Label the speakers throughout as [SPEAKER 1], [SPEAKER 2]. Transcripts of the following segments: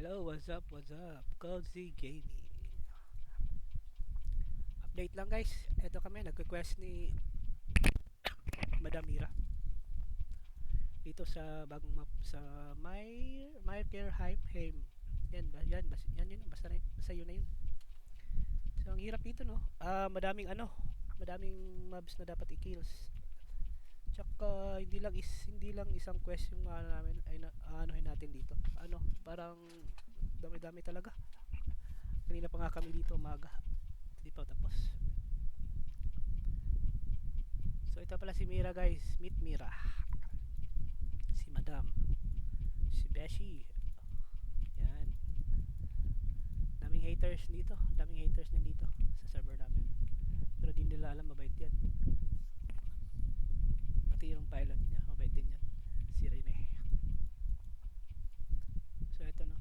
[SPEAKER 1] Hello, what's up, what's up? Cozy Gaming. Update lang guys. Ito kami, nag-request ni Madam Mira dito sa bagong map sa Myrkerheim. Yan yun, basta yun na yun. So ang hirap dito no. Madaming mobs na dapat i-kills. Tsaka hindi lang isang quest yung namin ay aanohin natin dito. Parang dami-dami talaga. Kanina pa nga kami dito umaga. Hindi pa tapos. So ito pala si Mira guys. Meet Mira. Si Madam. Si Beshi. Yan. Daming haters dito. Daming haters niyan dito sa server namin. Pero di nila alam mabait yan. Pati yung pilot niya. Mabait din yan. Si Rene. So ito no.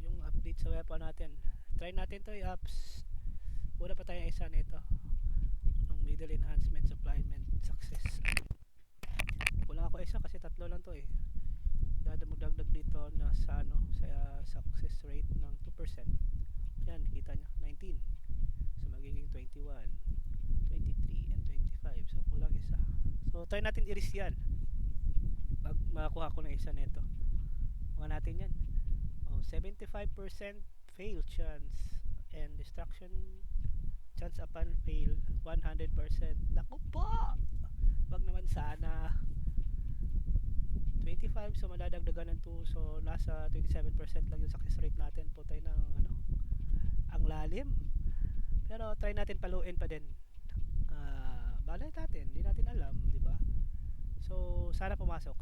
[SPEAKER 1] Yung update sa weapon natin. Try natin to i-apps. Una pa tayong isa nito. Ang middle enhancement supplement success. Wala ako isa kasi tatlo lang to eh. Magdagdag dito na sa success rate ng 2%. Yan, kita nyo, 19. So magiging 21, 23, and 25. So kulang isa. So try natin i-risk yan. Pag makakuha ko ng isa nito. Mga natin yan. 75% fail chance and destruction chance upon fail 100%. Naku po! Wag naman sana. 25, so madadagdagan ng 2, so nasa 27% lang yung success rate natin. Putay ng ang lalim. Pero try natin paluin pa din. Balay natin, hindi natin alam, di ba? So sana pumasok.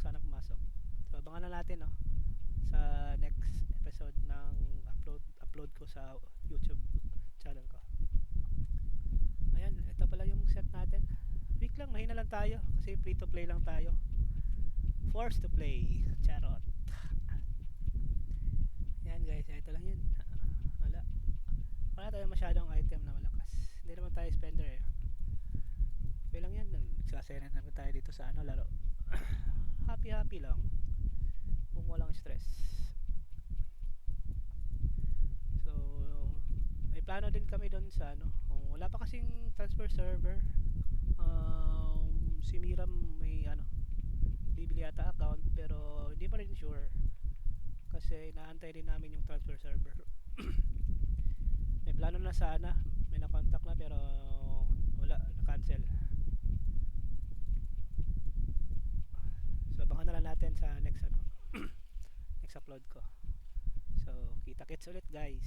[SPEAKER 1] So abangan na natin sa next episode ng upload ko sa YouTube channel ko. Ayan, ito pala yung set natin. Weak lang, mahina lang tayo kasi free to play lang tayo. Forced to play. Charot. Yan guys, ito lang yun. Wala tayo masyadong item na malakas. Hindi naman tayo spender eh. Okay lang yan. Nagsasayanan naman tayo dito sa laro. Happy lang. Kung walang stress. So, may plano din kami doon sa wala pa kasing transfer server. Si Miram may bibili yata account pero hindi pa rin sure kasi naantay din namin yung transfer server. May plano na sana, may na-contact na pero wala, na-cancel. So abangan na lang natin sa next next upload ko. So kita-kits ulit guys.